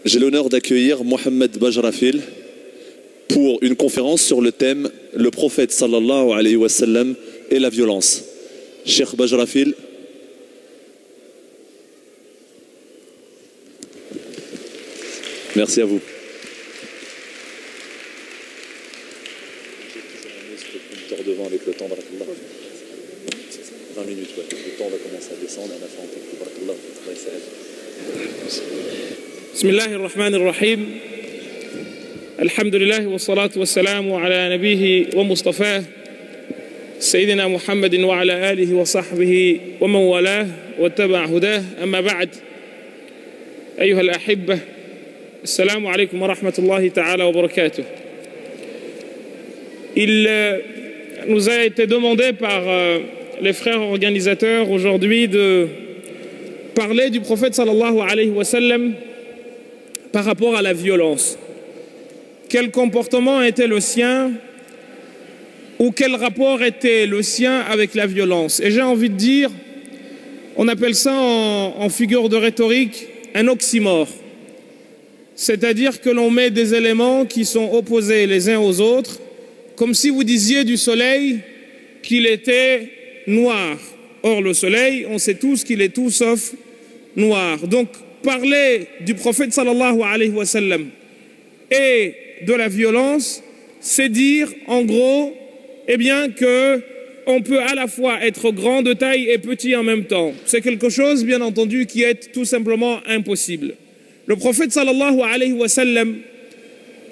J'ai l'honneur d'accueillir Mohamed Bajrafil pour une conférence sur le thème « Le prophète sallallahu alayhi wa sallam et la violence ». Cheikh Bajrafil. Merci à vous. Devant avec le temps, 20 minutes, ouais. Le temps va commencer à descendre, on a fait en temps. بسم الله الرحمن الرحيم الحمد لله والصلاة والسلام على نبيه ومصطفاه سيدنا محمد وعلى آله وصحبه ومن والاه واتبع هداه أما بعد أيها الأحبة السلام عليكم ورحمة الله تعالى وبركاته. Il nous a été demandé par les frères organisateurs aujourd'hui de parler du prophète sallallahu alayhi wa sallam par rapport à la violence. Quel comportement était le sien ou quel rapport était le sien avec la violence? Et j'ai envie de dire, on appelle ça en figure de rhétorique un oxymore. C'est-à-dire que l'on met des éléments qui sont opposés les uns aux autres, comme si vous disiez du soleil qu'il était noir. Or, le soleil, on sait tous qu'il est tout sauf noir. Donc, parler du prophète sallallahu alayhi wa sallam et de la violence, c'est dire, en gros, eh bien, que on peut à la fois être grand de taille et petit en même temps. C'est quelque chose, bien entendu, qui est tout simplement impossible. Le prophète sallallahu alayhi wa sallam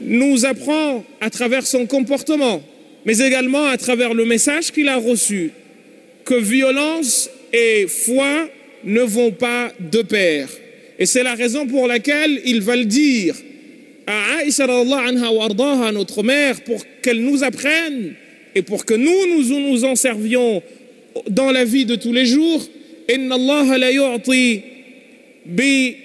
nous apprend à travers son comportement, mais également à travers le message qu'il a reçu, que violence et foi ne vont pas de pair. Et c'est la raison pour laquelle il va le dire à Aïcha radhiyallahu anha wa ardaha, notre mère, pour qu'elle nous apprenne et pour que nous en servions dans la vie de tous les jours. Inna Allah la yu'ti bi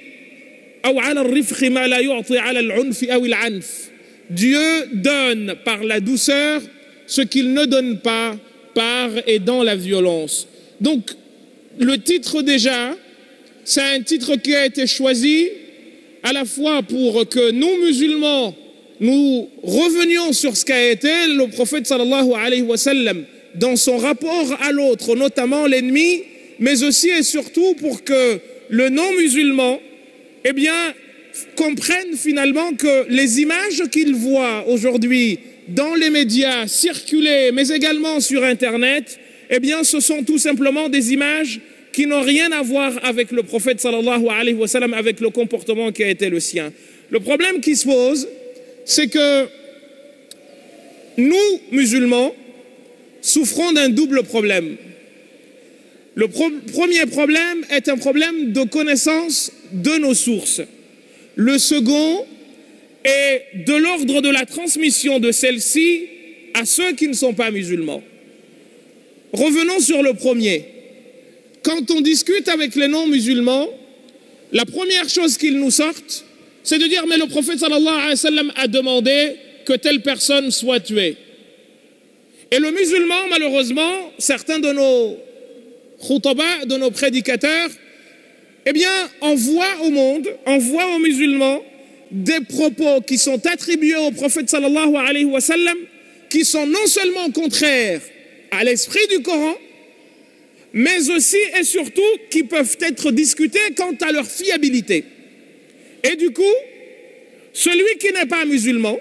Dieu donne par la douceur ce qu'il ne donne pas par et dans la violence. Donc, le titre déjà, c'est un titre qui a été choisi à la fois pour que nous, musulmans, nous revenions sur ce qu'a été le prophète sallallahu alayhi wa sallam dans son rapport à l'autre, notamment l'ennemi, mais aussi et surtout pour que le non-musulman eh bien, comprennent finalement que les images qu'ils voient aujourd'hui dans les médias circuler, mais également sur Internet, eh bien, ce sont tout simplement des images qui n'ont rien à voir avec le prophète sallallahu alayhi wa sallam, avec le comportement qui a été le sien. Le problème qui se pose, c'est que nous, musulmans, souffrons d'un double problème. Le premier problème est un problème de connaissance de nos sources. Le second est de l'ordre de la transmission de celles-ci à ceux qui ne sont pas musulmans. Revenons sur le premier. Quand on discute avec les non-musulmans, la première chose qu'ils nous sortent, c'est de dire « mais le prophète sallallahu alayhi wa sallam a demandé que telle personne soit tuée ». Et le musulman, malheureusement, certains de nos khutaba, de nos prédicateurs, eh bien, envoie au monde, envoie aux musulmans des propos qui sont attribués au prophète sallallahu alayhi wa sallam, qui sont non seulement contraires à l'esprit du Coran, mais aussi et surtout qui peuvent être discutés quant à leur fiabilité. Et du coup, celui qui n'est pas musulman,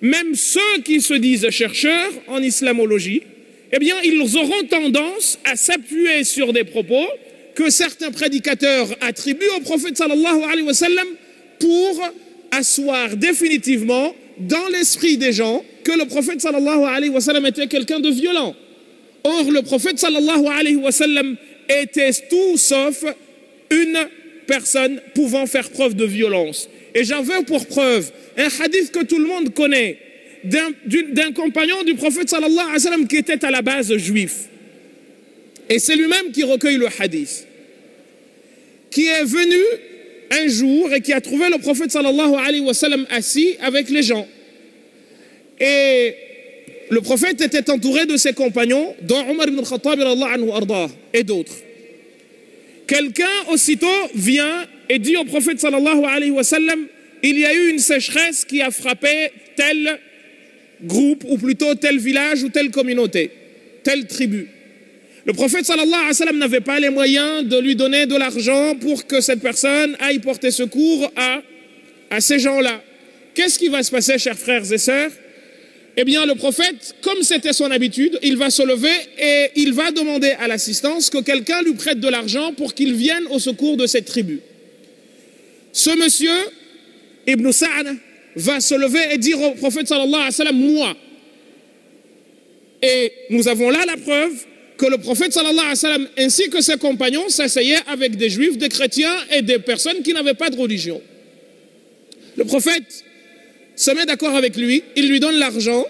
même ceux qui se disent chercheurs en islamologie, eh bien, ils auront tendance à s'appuyer sur des propos que certains prédicateurs attribuent au prophète sallallahu alayhi wa sallam pour asseoir définitivement dans l'esprit des gens que le prophète sallallahu alayhi wa sallam était quelqu'un de violent. Or, le prophète sallallahu alayhi wa sallam était tout sauf une personne pouvant faire preuve de violence. Et j'en veux pour preuve un hadith que tout le monde connaît d'un compagnon du prophète sallallahu alayhi wa sallam qui était à la base juif. Et c'est lui-même qui recueille le hadith, qui est venu un jour et qui a trouvé le prophète sallallahu alayhi wa sallam assis avec les gens. Et le prophète était entouré de ses compagnons, dont Omar ibn al-Khattab et d'autres. Quelqu'un aussitôt vient et dit au prophète sallallahu alayhi wa sallam, il y a eu une sécheresse qui a frappé tel groupe, ou plutôt tel village ou telle communauté, telle tribu. Le prophète sallallahu alayhi wa sallam n'avait pas les moyens de lui donner de l'argent pour que cette personne aille porter secours à ces gens-là. Qu'est-ce qui va se passer, chers frères et sœurs? Eh bien, le prophète, comme c'était son habitude, il va se lever et il va demander à l'assistance que quelqu'un lui prête de l'argent pour qu'il vienne au secours de cette tribu. Ce monsieur, Ibn Sa'd, va se lever et dire au prophète sallallahu alayhi wa sallam, moi. Et nous avons là la preuve que le prophète sallallahu alayhi wa sallam ainsi que ses compagnons s'asseyaient avec des juifs, des chrétiens et des personnes qui n'avaient pas de religion. Le prophète se met d'accord avec lui, il lui donne l'argent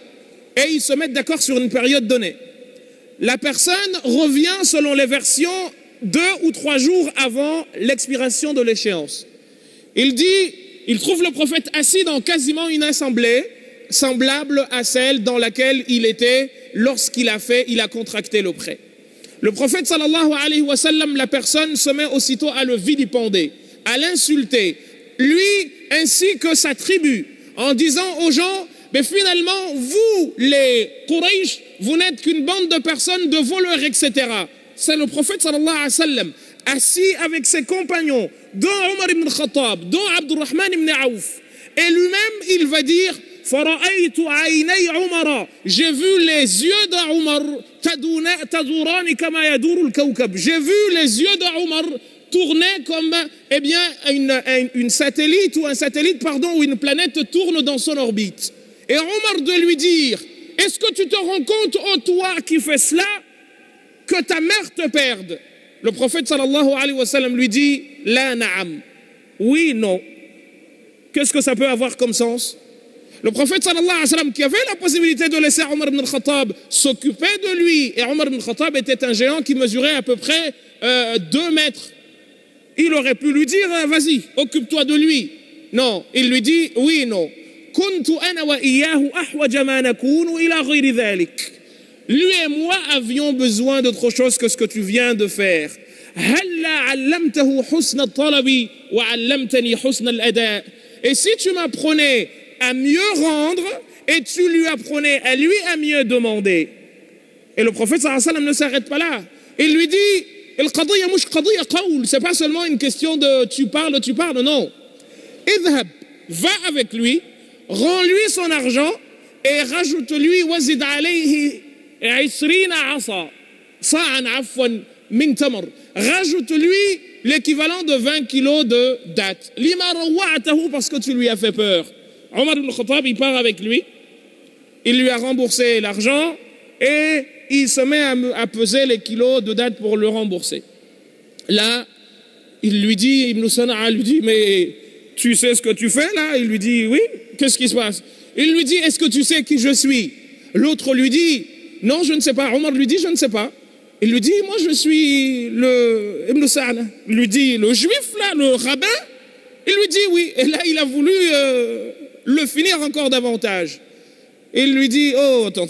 et ils se mettent d'accord sur une période donnée. La personne revient selon les versions 2 ou 3 jours avant l'expiration de l'échéance. Il trouve le prophète assis dans quasiment une assemblée semblable à celle dans laquelle il était lorsqu'il a contracté le prêt. Le prophète sallallahu alayhi wa sallam, la personne se met aussitôt à le vilipender, à l'insulter, lui ainsi que sa tribu, en disant aux gens, mais finalement, vous, les Quraysh, vous n'êtes qu'une bande de personnes, de voleurs, etc. C'est le prophète sallallahu alayhi wa sallam, assis avec ses compagnons, dont Omar ibn Khattab, dont Abdurrahman ibn Aouf. Et lui-même, il va dire, j'ai vu les yeux d'Omar, j'ai vu les yeux d'Omar tourner comme une satellite ou un satellite, pardon, ou une planète tourne dans son orbite. Et Omar de lui dire, est-ce que tu te rends compte, ô toi qui fais cela, que ta mère te perde? Le prophète sallallahu alayhi wa sallam lui dit, la na'am. Oui, non. Qu'est-ce que ça peut avoir comme sens? Le prophète sallallahu alayhi wa sallam, qui avait la possibilité de laisser Omar ibn Khattab s'occuper de lui, et Omar ibn Khattab était un géant qui mesurait à peu près 2 mètres. Il aurait pu lui dire, vas-y, occupe-toi de lui. Non, il lui dit, oui, non. Lui et moi avions besoin d'autre chose que ce que tu viens de faire. Et si tu m'apprenais à mieux rendre, et tu lui apprenais à lui à mieux demander. Et le prophète sallallahu alayhi wa sallam ne s'arrête pas là. Il lui dit, c'est pas seulement une question de tu parles, non. Idhab, va avec lui, rends-lui son argent et rajoute-lui wazid alayhi 20 asa, sa'an afwan min tamar. Rajoute-lui l'équivalent de 20 kilos de dattes. Lima rawa'atahu, parce que tu lui as fait peur. Omar ibn Khattab, il part avec lui, il lui a remboursé l'argent et il se met à peser les kilos de dattes pour le rembourser. Là, il lui dit, Ibn Sana'a lui dit, mais tu sais ce que tu fais là? Il lui dit, oui, qu'est-ce qui se passe? Il lui dit, est-ce que tu sais qui je suis? L'autre lui dit, non, je ne sais pas. Omar lui dit, je ne sais pas. Il lui dit, moi je suis le Ibn Sa'd. Il lui dit, le juif là, le rabbin? Il lui dit, oui. Et là, il a voulu le finir encore davantage. Il lui dit, oh, attends,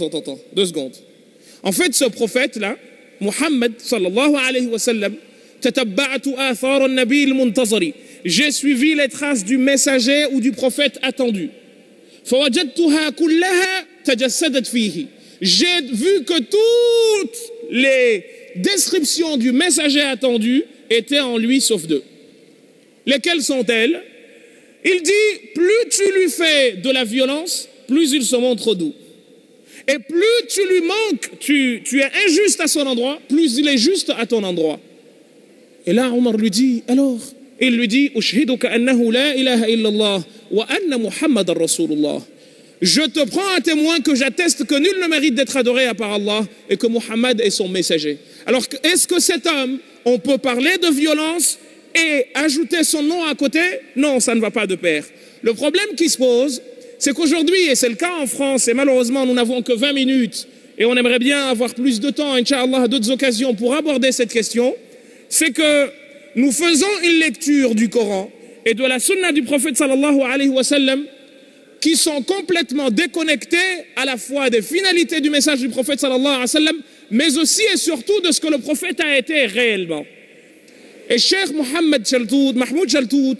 2 secondes. En fait, ce prophète-là, Muhammad sallallahu alayhi wa sallam, j'ai suivi les traces du messager ou du prophète attendu. J'ai vu que toutes les descriptions du messager attendu étaient en lui sauf 2. Lesquelles sont-elles? Il dit, plus tu lui fais de la violence, plus il se montre doux. Et plus tu lui manques, tu es injuste à son endroit, plus il est juste à ton endroit. Et là, Omar lui dit, alors, il lui dit, Ushhiduka annahu la ilaha illallah wa anna Muhammadan Rasulullah. Je te prends un témoin que j'atteste que nul ne mérite d'être adoré à part Allah et que Muhammad est son messager. Alors, est-ce que cet homme, on peut parler de violence et ajouter son nom à côté? Non, ça ne va pas de pair. Le problème qui se pose, c'est qu'aujourd'hui, et c'est le cas en France, et malheureusement nous n'avons que 20 minutes, et on aimerait bien avoir plus de temps, Inch'Allah, d'autres occasions pour aborder cette question, c'est que nous faisons une lecture du Coran et de la sunna du prophète sallallahu alayhi wa sallam qui sont complètement déconnectés à la fois des finalités du message du prophète sallallahu alayhi wa sallam, mais aussi et surtout de ce que le prophète a été réellement. Et Cheikh Mahmoud Chaltout,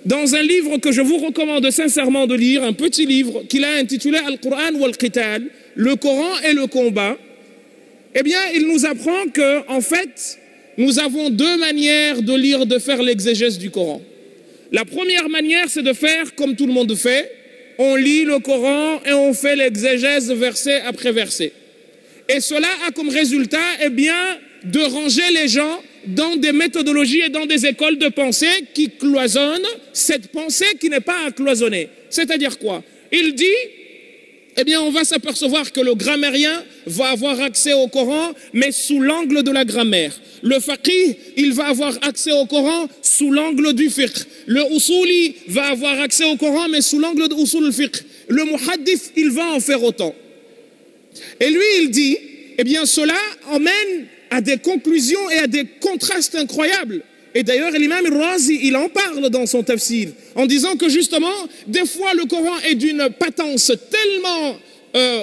dans un livre que je vous recommande sincèrement de lire, un petit livre qu'il a intitulé Al-Qur'an wal-Qital, le Coran et le combat, eh bien, il nous apprend que, en fait, nous avons deux manières de lire, de faire l'exégèse du Coran. La première manière, c'est de faire comme tout le monde fait. On lit le Coran et on fait l'exégèse verset après verset. Et cela a comme résultat, eh bien, de ranger les gens dans des méthodologies et dans des écoles de pensée qui cloisonnent cette pensée qui n'est pas à cloisonner. C'est-à-dire quoi? Il dit, eh bien, on va s'apercevoir que le grammairien va avoir accès au Coran, mais sous l'angle de la grammaire. Le faqih, il va avoir accès au Coran sous l'angle du fiqh. Le usuli va avoir accès au Coran, mais sous l'angle de usul al-fiqh. Le muhaddith, il va en faire autant. Et lui, il dit, eh bien, cela emmène à des conclusions et à des contrastes incroyables. Et d'ailleurs, l'imam al-Razi, il en parle dans son tafsir, en disant que justement, des fois, le Coran est d'une patence tellement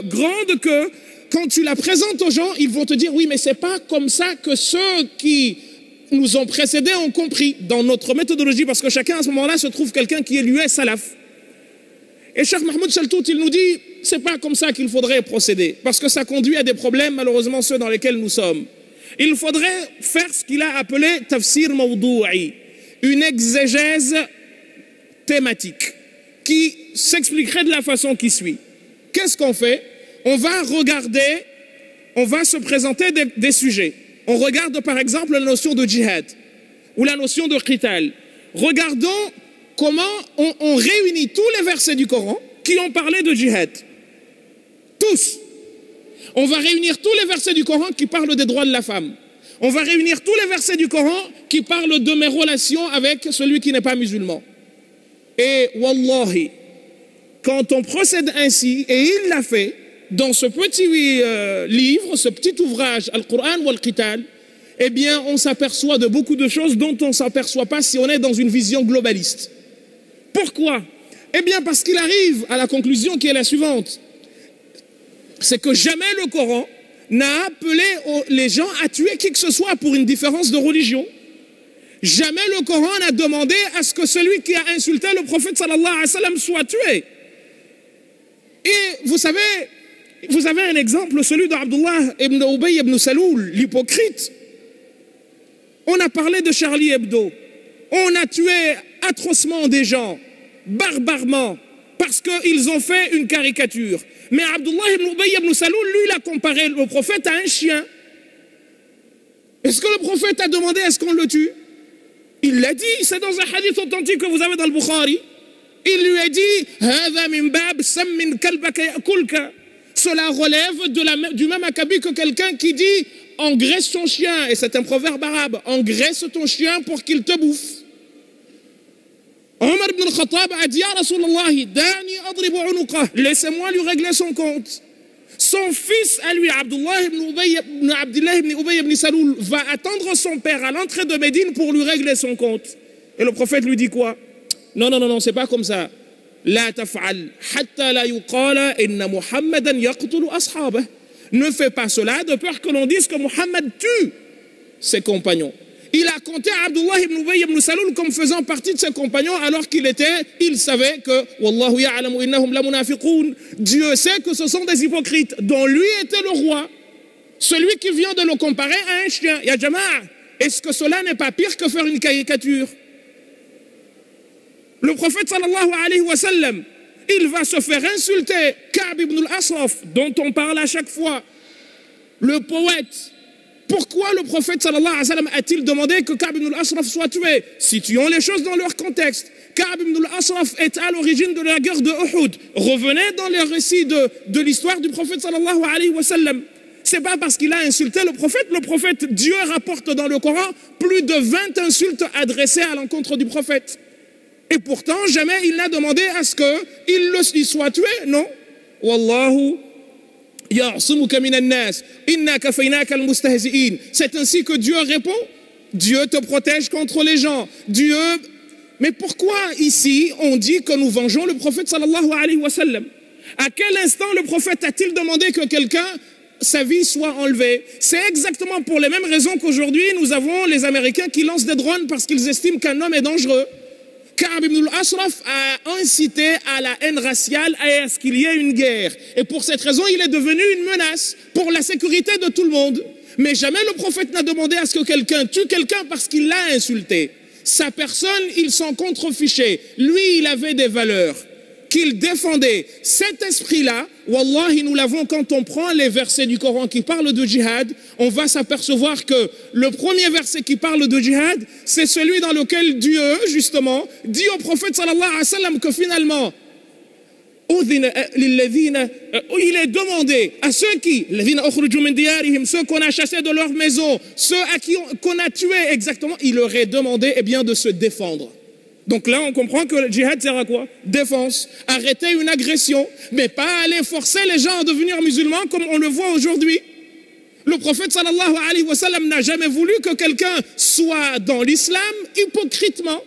grande que quand tu la présentes aux gens, ils vont te dire, oui, mais c'est pas comme ça que ceux qui nous ont précédés ont compris dans notre méthodologie, parce que chacun à ce moment-là se trouve quelqu'un qui est lui salaf. Et Cheikh Mahmoud Chaltout, il nous dit, c'est pas comme ça qu'il faudrait procéder, parce que ça conduit à des problèmes, malheureusement ceux dans lesquels nous sommes. Il faudrait faire ce qu'il a appelé tafsir mawdou'i, une exégèse thématique qui s'expliquerait de la façon qui suit. Qu'est-ce qu'on fait? On va regarder, on va se présenter des sujets. On regarde par exemple la notion de djihad ou la notion de qital. Regardons comment on réunit tous les versets du Coran qui ont parlé de djihad. Tous. On va réunir tous les versets du Coran qui parlent des droits de la femme. On va réunir tous les versets du Coran qui parlent de mes relations avec celui qui n'est pas musulman. Et wallahi, quand on procède ainsi, et il l'a fait, dans ce petit livre, ce petit ouvrage, Al-Qur'an wal-Qital, eh bien, on s'aperçoit de beaucoup de choses dont on ne s'aperçoit pas si on est dans une vision globaliste. Pourquoi? Eh bien, parce qu'il arrive à la conclusion qui est la suivante. C'est que jamais le Coran n'a appelé les gens à tuer qui que ce soit pour une différence de religion. Jamais le Coran n'a demandé à ce que celui qui a insulté le prophète sallallahu alayhi wa sallam soit tué. Et vous savez, vous avez un exemple, celui d'Abdullah ibn Ubay ibn Saloul, l'hypocrite. On a parlé de Charlie Hebdo. On a tué atrocement des gens, barbarement, parce qu'ils ont fait une caricature. Mais Abdullah ibn Ubay ibn Saloul, lui, il a comparé le prophète à un chien. Est-ce que le prophète a demandé à ce qu'on le tue? Il l'a dit, c'est dans un hadith authentique que vous avez dans le Bukhari. Il lui a dit, هذا من باب سمن كلبك يأكلك. Cela relève du même acabit que quelqu'un qui dit, engraisse ton chien, et c'est un proverbe arabe, engraisse ton chien pour qu'il te bouffe. Omar ibn al-Khattab a dit, Ya Rasulallah, dani adribu unuqah, laissez-moi lui régler son compte. Son fils à lui, Abdullah ibn Ubay ibn Saloul, va attendre son père à l'entrée de Médine pour lui régler son compte. Et le prophète lui dit quoi? Non, non, non, non, c'est pas comme ça. La taf'al, hatta la yuqala inna Muhammadan yaqtulu ashabah. Ne fais pas cela de peur que l'on dise que Muhammad tue ses compagnons. Il a compté Abdullah ibn Ubay ibn Saloul comme faisant partie de ses compagnons alors il savait que Wallahu ya'lamu innahum la munafiqun. Dieu sait que ce sont des hypocrites dont lui était le roi. Celui qui vient de le comparer à un chien. Ya Jama'a, est-ce que cela n'est pas pire que faire une caricature? Le prophète sallallahu alayhi wa sallam, il va se faire insulter. Ka'b ibn al-Asraf, dont on parle à chaque fois, le poète. Pourquoi le prophète sallallahu alayhi wa sallam a-t-il demandé que Ka'b ibn al-Asraf soit tué? Situons les choses dans leur contexte. Ka'b ibn al-Asraf est à l'origine de la guerre de Uhud. Revenez dans les récits de l'histoire du prophète sallallahu alayhi wa sallam. C'est pas parce qu'il a insulté le prophète, Dieu rapporte dans le Coran plus de 20 insultes adressées à l'encontre du prophète. Et pourtant, jamais il n'a demandé à ce qu'il soit tué, non. Wallahu ya'sumuka minan nas, inna kafaynaka al-mustahzi'in. C'est ainsi que Dieu répond. Dieu te protège contre les gens. Dieu. Mais pourquoi ici on dit que nous vengeons le prophète sallallahu alayhi wa sallam? À quel instant le prophète a-t-il demandé que quelqu'un sa vie soit enlevée. C'est exactement pour les mêmes raisons qu'aujourd'hui, nous avons les Américains qui lancent des drones parce qu'ils estiment qu'un homme est dangereux. Ka'b ibn al-Ashraf a incité à la haine raciale et à ce qu'il y ait une guerre. Et pour cette raison, il est devenu une menace pour la sécurité de tout le monde. Mais jamais le prophète n'a demandé à ce que quelqu'un tue quelqu'un parce qu'il l'a insulté. Sa personne, il s'en contrefichait. Lui, il avait des valeurs qu'il défendait. Cet esprit-là, wallahi, nous l'avons quand on prend les versets du Coran qui parlent de djihad, on va s'apercevoir que le premier verset qui parle de djihad, c'est celui dans lequel Dieu, justement, dit au prophète sallallahu alayhi wa sallam que finalement, il est demandé à ceux ceux qu'on a chassés de leur maison, ceux à qui qu'on a tués exactement, il leur est demandé de se défendre. Donc là, on comprend que le djihad sert à quoi? Défense. Arrêter une agression, mais pas aller forcer les gens à devenir musulmans comme on le voit aujourd'hui. Le prophète sallallahu alayhi wa sallam n'a jamais voulu que quelqu'un soit dans l'islam hypocritement.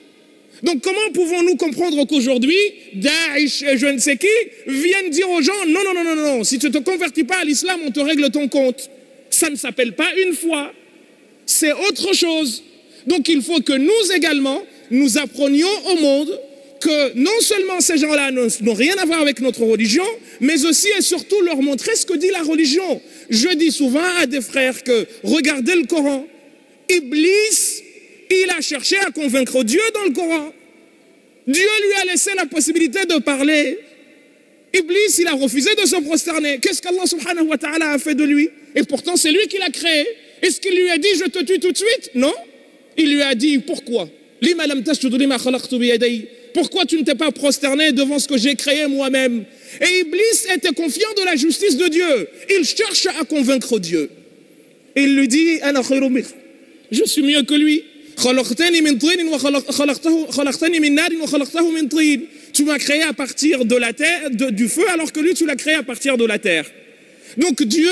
Donc comment pouvons-nous comprendre qu'aujourd'hui, Daesh et je ne sais qui viennent dire aux gens non, si tu ne te convertis pas à l'islam, on te règle ton compte. Ça ne s'appelle pas une foi, c'est autre chose. Donc il faut que nous également, nous apprenions au monde que non seulement ces gens-là n'ont rien à voir avec notre religion, mais aussi et surtout leur montrer ce que dit la religion. Je dis souvent à des frères que, regardez le Coran, Iblis, il a cherché à convaincre Dieu dans le Coran. Dieu lui a laissé la possibilité de parler. Iblis, il a refusé de se prosterner. Qu'est-ce qu'Allah subhanahu wa ta'ala a fait de lui? Et pourtant, c'est lui qui l'a créé. Est-ce qu'il lui a dit, je te tue tout de suite? Non. Il lui a dit, pourquoi? Pourquoi tu ne t'es pas prosterné devant ce que j'ai créé moi-même? Et Iblis était confiant de la justice de Dieu. Il cherche à convaincre Dieu. Et il lui dit, je suis mieux que lui. Tu m'as créé à partir de la terre, du feu, alors que lui, tu l'as créé à partir de la terre. Donc Dieu,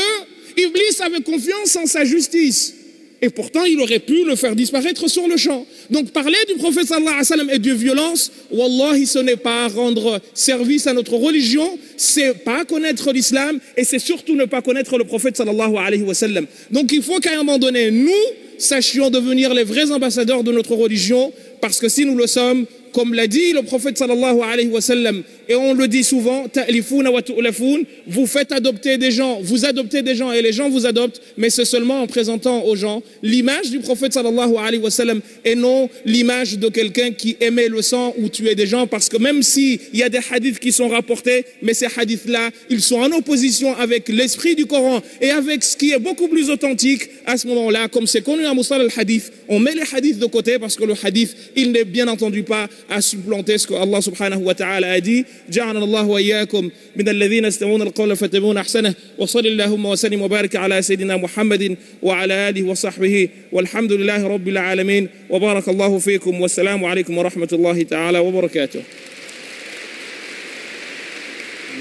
Iblis avait confiance en sa justice. Et pourtant, il aurait pu le faire disparaître sur le champ. Donc, parler du prophète sallallahu alayhi wa sallam et de violence, wallahi, ce n'est pas rendre service à notre religion, c'est pas connaître l'islam, et c'est surtout ne pas connaître le prophète sallallahu alayhi wa sallam. Donc, il faut qu'à un moment donné, nous sachions devenir les vrais ambassadeurs de notre religion, parce que si nous le sommes, comme l'a dit le prophète sallallahu alayhi wa sallam, et on le dit souvent, ta'lifuna wa tu'lafun, vous faites adopter des gens, vous adoptez des gens et les gens vous adoptent, mais c'est seulement en présentant aux gens l'image du prophète sallallahu alayhi wa sallam et non l'image de quelqu'un qui aimait le sang ou tuait des gens, parce que même s'il y a des hadiths qui sont rapportés, mais ces hadiths-là, ils sont en opposition avec l'esprit du Coran et avec ce qui est beaucoup plus authentique. À ce moment-là, comme c'est connu à Mustal al-Hadith, on met les hadiths de côté parce que le hadith, il n'est bien entendu pas à supplanter ce que Allah subhanahu wa ta'ala a dit. جعلنا الله وإياكم من الذين يستمعون القول فيتبعون أحسنه وصل اللهم وسلم وبارك على سيدنا محمد وعلى آله وصحبه والحمد لله رب العالمين وبارك الله فيكم والسلام عليكم ورحمة الله تعالى وبركاته.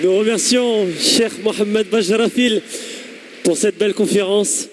Nous remercions Cheikh Mohammed Bajrafil pour cette belle conférence.